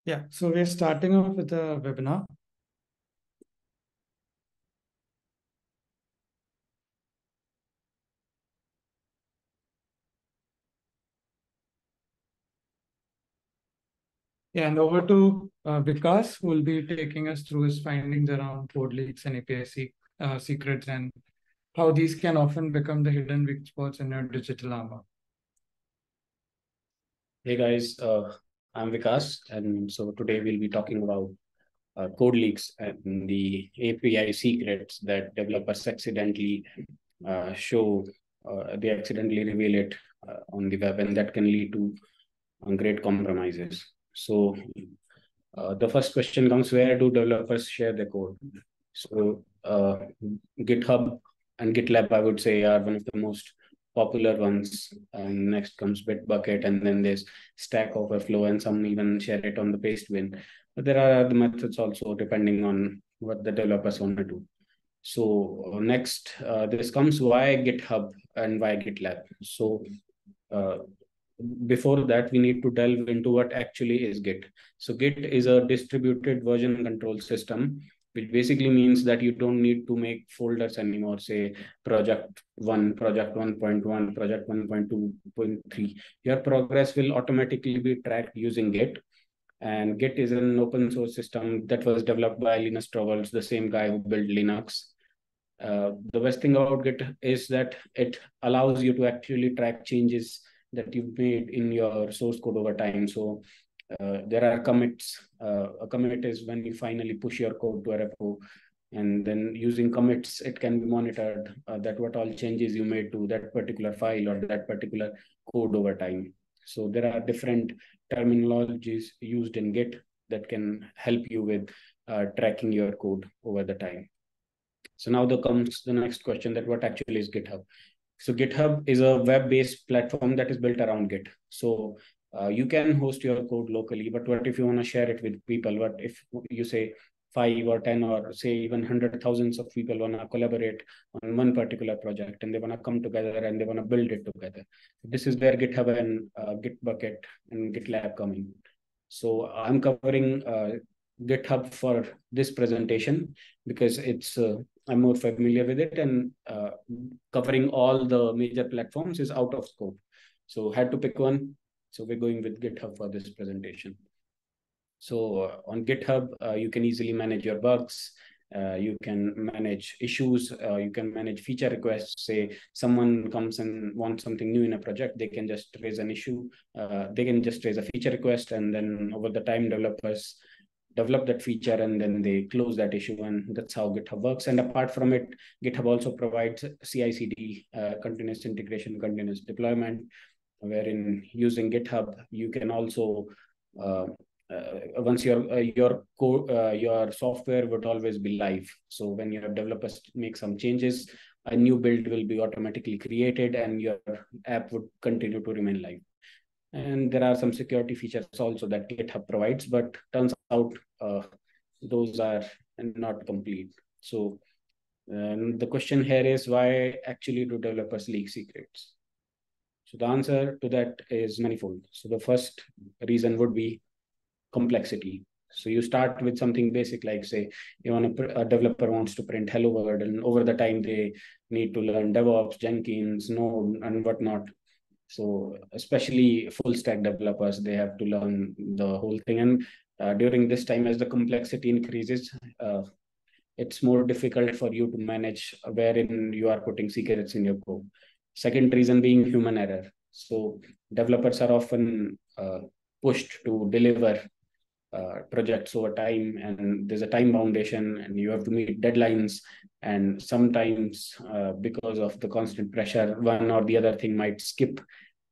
Yeah, so we're starting off with a webinar. Yeah, and over to Vikas, who will be taking us through his findings around code leaks and secrets and how these can often become the hidden weak spots in your digital armor. Hey guys, I'm Vikas, and so today we'll be talking about code leaks and the API secrets that developers accidentally show, they accidentally reveal it on the web, and that can lead to great compromises. So the first question comes: where do developers share their code? So GitHub and GitLab, I would say, are one of the most popular ones. And next comes Bitbucket, and then there's Stack Overflow, and some even share it on the Pastebin. But there are other methods also, depending on what the developers want to do. So next, this comes why GitHub and why GitLab. So uh, before that, we need to delve into what actually is Git. So Git is a distributed version control system, which basically means that you don't need to make folders anymore, say project 1, project 1.1, project 1.2.3. Your progress will automatically be tracked using Git. And Git is an open source system that was developed by Linus Torvalds, the same guy who built Linux. The best thing about Git is that it allows you to actually track changes that you've made in your source code over time. So there are commits. A commit is when you finally push your code to a repo, and then using commits, it can be monitored that what all changes you made to that particular file or that particular code over time. So there are different terminologies used in Git that can help you with tracking your code over the time. So now there comes the next question, that what actually is GitHub? So GitHub is a web-based platform that is built around Git. So you can host your code locally, but what if you want to share it with people? What if you say 5 or 10 or say even 100,000 of people want to collaborate on one particular project, and they want to come together and they want to build it together? This is where GitHub and Gitbucket and GitLab come in. So I'm covering GitHub for this presentation because I'm more familiar with it, and covering all the major platforms is out of scope. So had to pick one. So we're going with GitHub for this presentation. So on GitHub, you can easily manage your bugs. You can manage issues. You can manage feature requests. Say someone comes and wants something new in a project, they can just raise an issue. They can just raise a feature request, and then over the time, developers develop that feature and then they close that issue, and that's how GitHub works. And apart from it, GitHub also provides CI/CD, continuous integration, continuous deployment, wherein using GitHub you can also once your software would always be live. So when your developers make some changes, a new build will be automatically created and your app would continue to remain live. And there are some security features also that GitHub provides, but turns out those are not complete. So the question here is, why actually do developers leak secrets? So the answer to that is manifold. So the first reason would be complexity. So you start with something basic, like say a developer wants to print hello world, and over the time they need to learn DevOps, Jenkins, Node, and whatnot. So especially full stack developers, they have to learn the whole thing. And during this time, as the complexity increases, it's more difficult for you to manage wherein you are putting secrets in your code. Second reason being human error. So developers are often pushed to deliver projects over time, and there's a time foundation and you have to meet deadlines. And sometimes because of the constant pressure, one or the other thing might skip,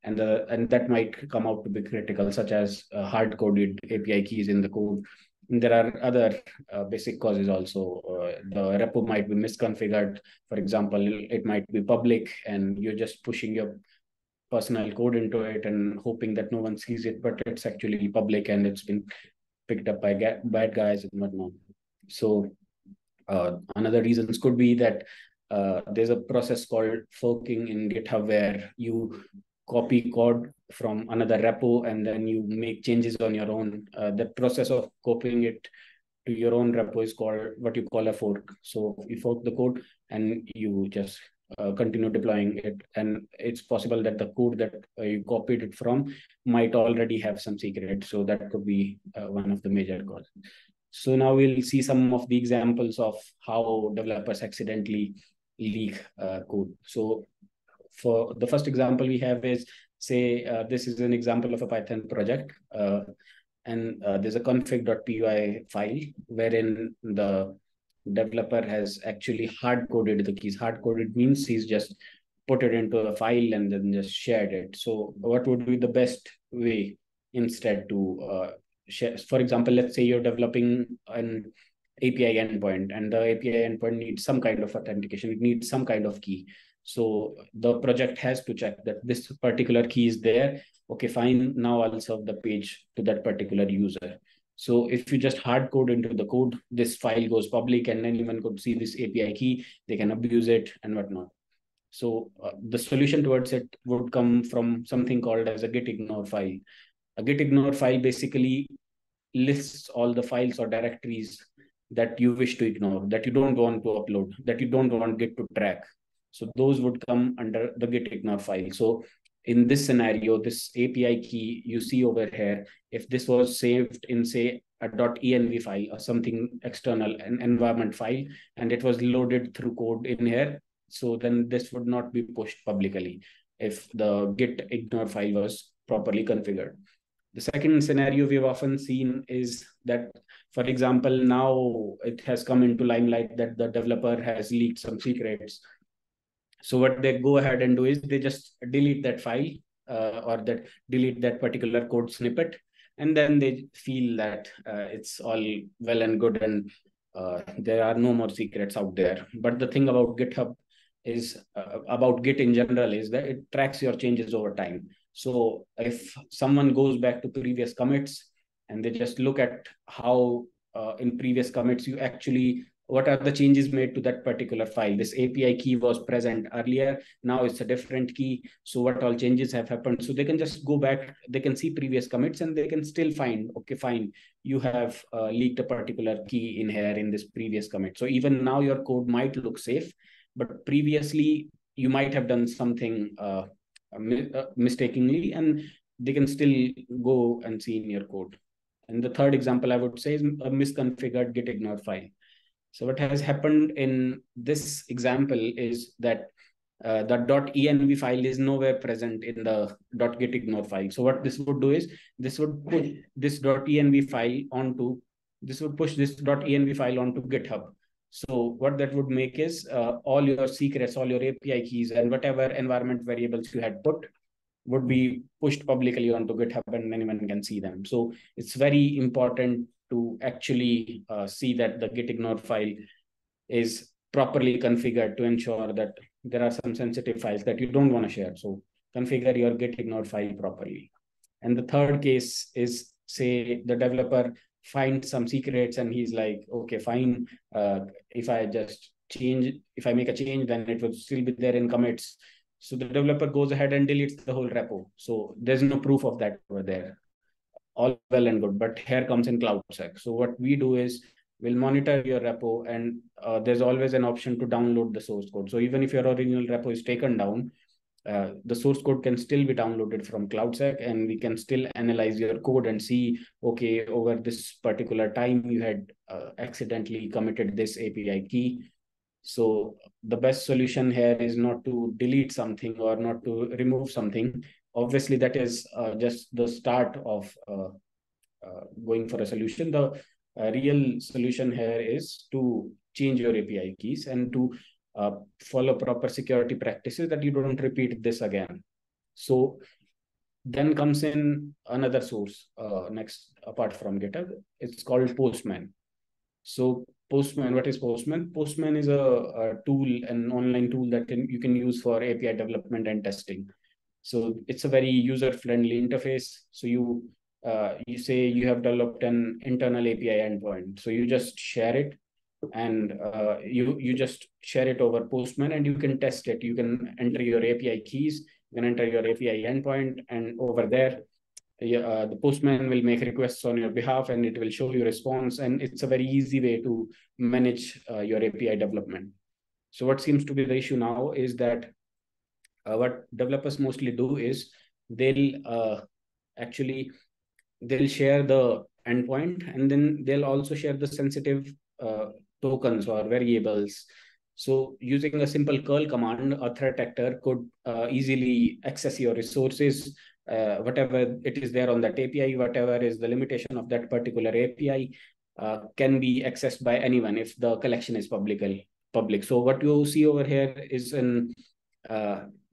and that might come out to be critical, such as hard-coded API keys in the code. And there are other basic causes also. The repo might be misconfigured. For example, it might be public, and you're just pushing your personal code into it and hoping that no one sees it, but it's actually public and it's been picked up by bad guys and whatnot. So another reasons could be that there's a process called forking in GitHub where you copy code from another repo and then you make changes on your own. The process of copying it to your own repo is called what you call a fork. So you fork the code and you just continue deploying it, and it's possible that the code that you copied it from might already have some secret. So that could be one of the major causes. So now we'll see some of the examples of how developers accidentally leak code. So for the first example we have is, say, this is an example of a Python project, and there's a config.py file wherein the developer has actually hard-coded the keys. Hard-coded means he's just put it into a file and then just shared it. So what would be the best way instead to share? For example, let's say you're developing an API endpoint, and the API endpoint needs some kind of authentication. It needs some kind of key. So the project has to check that this particular key is there. Okay, fine. Now I'll serve the page to that particular user. So if you just hard code into the code, this file goes public and anyone could see this API key, they can abuse it and whatnot. So the solution towards it would come from something called as a git ignore file. A git ignore file basically lists all the files or directories that you wish to ignore, that you don't want to upload, that you don't want Git to track. So those would come under the git ignore file. So in this scenario, this API key you see over here, if this was saved in, say, a .env file or something external, an environment file, and it was loaded through code in here, so then this would not be pushed publicly if the git ignore file was properly configured. The second scenario we've often seen is that, for example, now it has come into limelight that the developer has leaked some secrets. So what they go ahead and do is they just delete that file or delete that particular code snippet, and then they feel that it's all well and good and there are no more secrets out there. But the thing about GitHub is about Git in general is that it tracks your changes over time. So if someone goes back to previous commits and they just look at how in previous commits you actually, what are the changes made to that particular file? This API key was present earlier, now it's a different key. So what all changes have happened? So they can just go back, they can see previous commits and they can still find, okay, fine, you have leaked a particular key in here in this previous commit. So even now your code might look safe, but previously you might have done something mistakenly, and they can still go and see in your code. And the third example I would say is a misconfigured git ignore file. So what has happened in this example is that the .env file is nowhere present in the .git ignore file. So what this would do is this would push this .env file onto, this would push this .env file onto GitHub. So what that would make is all your secrets, all your API keys, and whatever environment variables you had put would be pushed publicly onto GitHub and anyone can see them. So it's very important to actually see that the git ignore file is properly configured to ensure that there are some sensitive files that you don't want to share. So configure your git ignore file properly. And the third case is, say, the developer finds some secrets and he's like, okay, fine, if I make a change, then it will still be there in commits. So the developer goes ahead and deletes the whole repo. So there's no proof of that over there. All well and good, but here comes in CloudSec. So what we do is we'll monitor your repo, and there's always an option to download the source code. So even if your original repo is taken down, the source code can still be downloaded from CloudSec, and we can still analyze your code and see, okay, over this particular time you had accidentally committed this API key. So the best solution here is not to delete something or not to remove something. Obviously, that is just the start of going for a solution. The real solution here is to change your API keys and to follow proper security practices that you don't repeat this again. So Then comes in another source next apart from GitHub. It's called Postman. So Postman, what is Postman? Postman is a tool, an online tool that you can use for API development and testing. So it's a very user-friendly interface. So you say you have developed an internal API endpoint. So you just share it, and you just share it over Postman, and you can test it. You can enter your API keys, you can enter your API endpoint, and over there, the Postman will make requests on your behalf, and it will show you response. And it's a very easy way to manage your API development. So what seems to be the issue now is that what developers mostly do is they'll actually they'll share the endpoint, and then they'll also share the sensitive tokens or variables. So using a simple curl command, a threat actor could easily access your resources, whatever it is there on that API, whatever is the limitation of that particular API, can be accessed by anyone if the collection is public. So what you see over here is an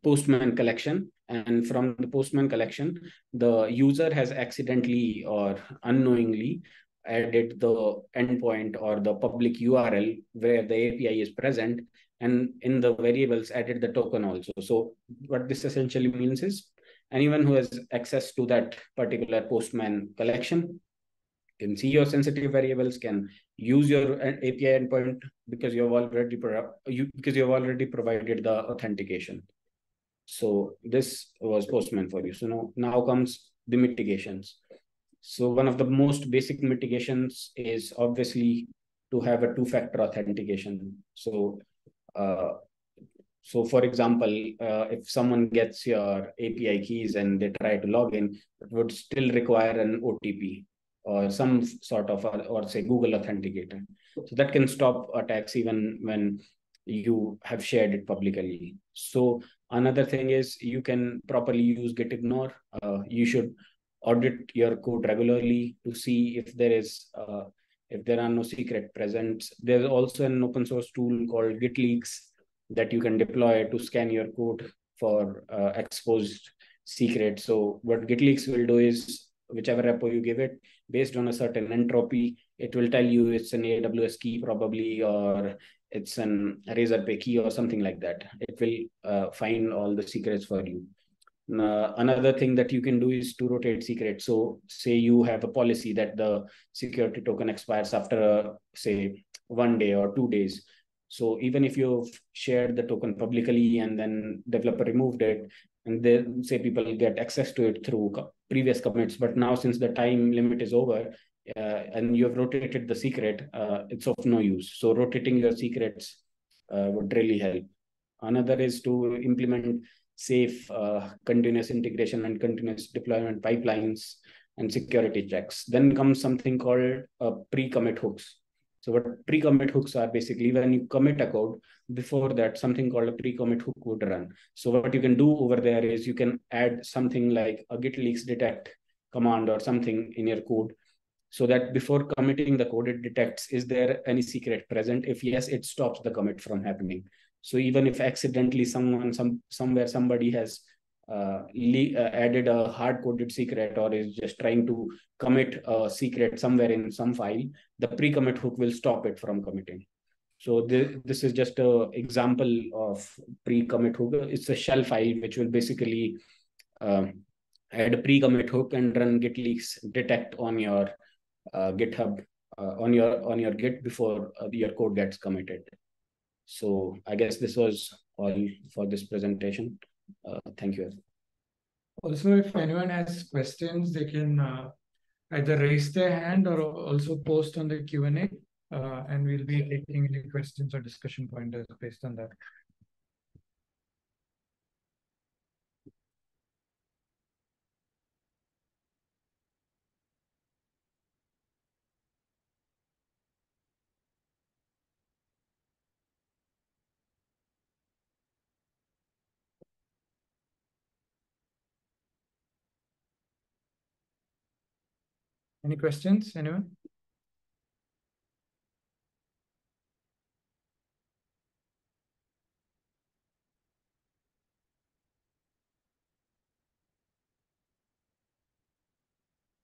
Postman collection, and from the Postman collection, the user has accidentally or unknowingly added the endpoint or the public URL where the API is present, and in the variables added the token also. So what this essentially means is anyone who has access to that particular Postman collection can see your sensitive variables, can use your API endpoint because you've already provided the authentication. So this was Postman for you. So now comes the mitigations. So one of the most basic mitigations is obviously to have a two-factor authentication. Uh, so for example, if someone gets your API keys and they try to log in, it would still require an OTP or some sort of, or say Google Authenticator. So that can stop attacks even when you have shared it publicly. So another thing is you can properly use gitignore. You should audit your code regularly to see if there are no secret present. There's also an open source tool called GitLeaks that you can deploy to scan your code for exposed secrets. So what GitLeaks will do is whichever repo you give it, based on a certain entropy, it will tell you it's an AWS key probably, or it's an Razorpay key or something like that. It will find all the secrets for you. Another thing that you can do is to rotate secrets. So say you have a policy that the security token expires after say 1 day or 2 days. So even if you've shared the token publicly and then developer removed it, and then say people get access to it through previous commits, but now since the time limit is over, and you have rotated the secret, it's of no use. So rotating your secrets would really help. Another is to implement safe continuous integration and continuous deployment pipelines and security checks. Then comes something called pre-commit hooks. So what pre-commit hooks are, basically when you commit a code, before that something called a pre-commit hook would run. So what you can do over there is you can add something like a git leaks detect command or something in your code, so that before committing the code, it detects, is there any secret present? If yes, it stops the commit from happening. So even if accidentally somewhere somebody has added a hard-coded secret or is just trying to commit a secret somewhere in some file, the pre-commit hook will stop it from committing. So this is just an example of pre-commit hook. It's a shell file which will basically add a pre-commit hook and run git leaks detect on your GitHub, on your Git before your code gets committed. So I guess this was all for this presentation. Thank you. Also, if anyone has questions, they can either raise their hand or also post on the Q&A, and we'll be taking any questions or discussion pointers based on that. Any questions, anyone?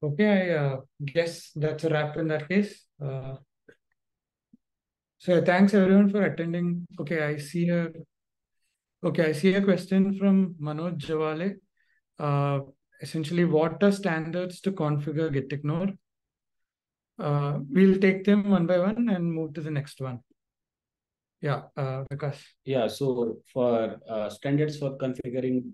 Okay, I guess that's a wrap in that case. So thanks everyone for attending. I see a question from Manoj Javale. Essentially, what are standards to configure gitignore? We'll take them one by one and move to the next one. Yeah, Vikas. Yeah, so for standards for configuring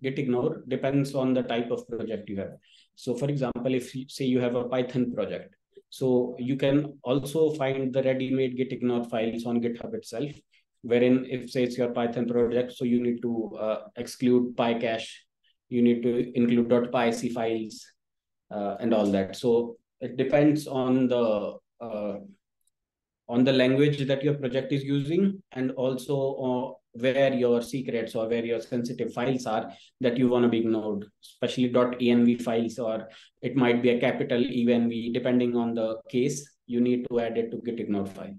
gitignore depends on the type of project you have. So for example, if you say you have a Python project, so you can also find the ready-made gitignore files on GitHub itself, wherein if say it's your Python project, so you need to exclude PyCache, you need to include .pyc files and all that. So it depends on the language that your project is using, and also where your secrets or where your sensitive files are that you want to be ignored, especially .env files, or it might be a capital env, depending on the case, you need to add it to gitignore file.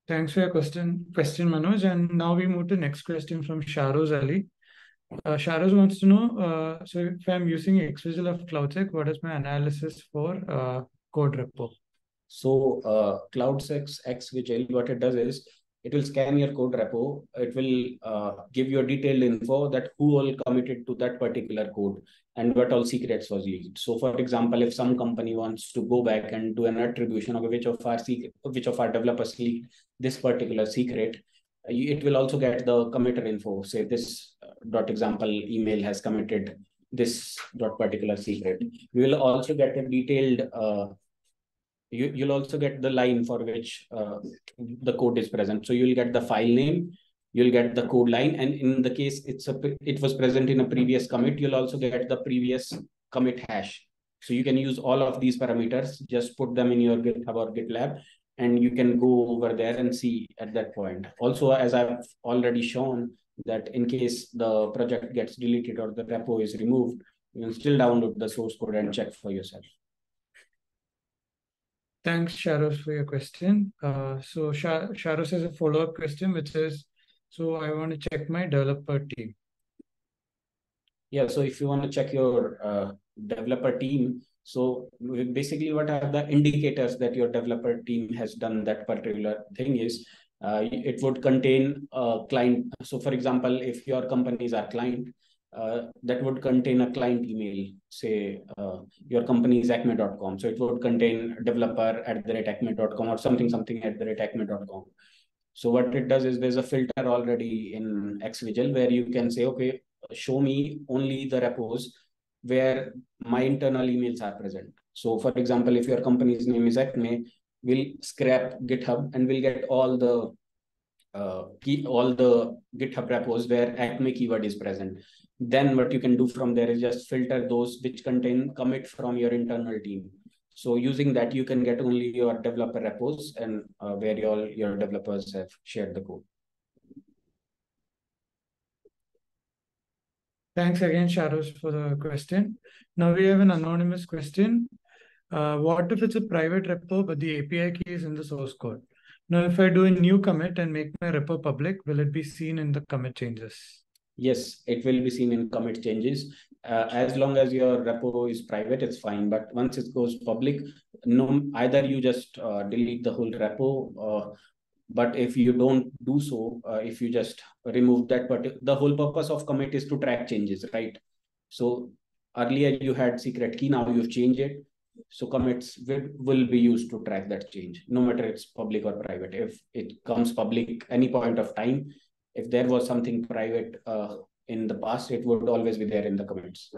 Thanks for your question, Manoj. And now we move to next question from Sharoz Ali. Sharoz wants to know, so if I'm using XVigil of CloudSec, what is my analysis for code repo? So CloudSec XVigil, what it does is it will scan your code repo. It will give you a detailed info that who all committed to that particular code and what all secrets was leaked. So for example, if some company wants to go back and do an attribution of which of our developers leaked this particular secret, it will also get the committer info. Say this example email has committed this particular secret. We will also get a detailed you'll also get the line for which the code is present. So you'll get the file name, you'll get the code line, and in the case it was present in a previous commit, you'll also get the previous commit hash. So you can use all of these parameters, just put them in your GitHub or GitLab, and you can go over there and see at that point. Also, as I've already shown, that in case the project gets deleted or the repo is removed, you can still download the source code and check for yourself. Thanks, Sharos, for your question. So Sharos has a follow-up question, which is, so I want to check my developer team. Yeah, so if you want to check your developer team, so basically what are the indicators that your developer team has done that particular thing is, it would contain a client. So for example, if your companies are client, that would contain a client email. Say your company is acme.com. So it would contain developer@acme.com or something @acme.com. So what it does is there's a filter already in XVigil where you can say, okay, show me only the repos where my internal emails are present. So for example, if your company's name is Acme, we'll scrap GitHub and we'll get all the GitHub repos where Acme keyword is present. Then what you can do from there is just filter those which contain commit from your internal team. So using that, you can get only your developer repos and where your developers have shared the code. Thanks again, Sharos, for the question. Now we have an anonymous question. What if it's a private repo, but the API key is in the source code? Now, if I do a new commit and make my repo public, will it be seen in the commit changes? Yes, it will be seen in commit changes. As long as your repo is private, it's fine. But once it goes public, no, either you just delete the whole repo, but if you don't do so, if you just remove that, but the whole purpose of commit is to track changes, right? So earlier you had secret key, now you've changed it. So commits will be used to track that change, no matter it's public or private. If it comes public any point of time, if there was something private in the past, it would always be there in the commits.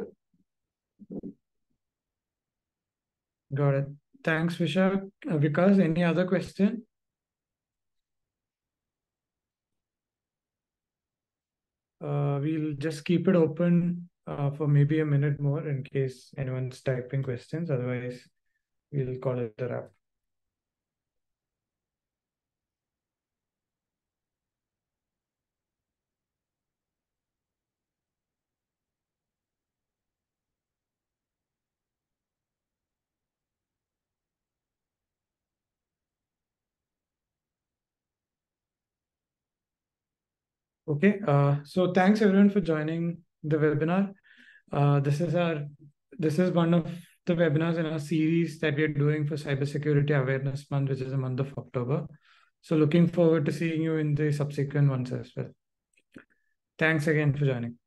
Got it. Thanks, Vishak. Vikas, any other question? We'll just keep it open for maybe a minute more in case anyone's typing questions. Otherwise, we'll call it a wrap. Okay, so thanks everyone for joining the webinar. This is our this is one of the webinars in a series that we're doing for Cybersecurity Awareness Month, which is the month of October. So looking forward to seeing you in the subsequent ones as well. Thanks again for joining.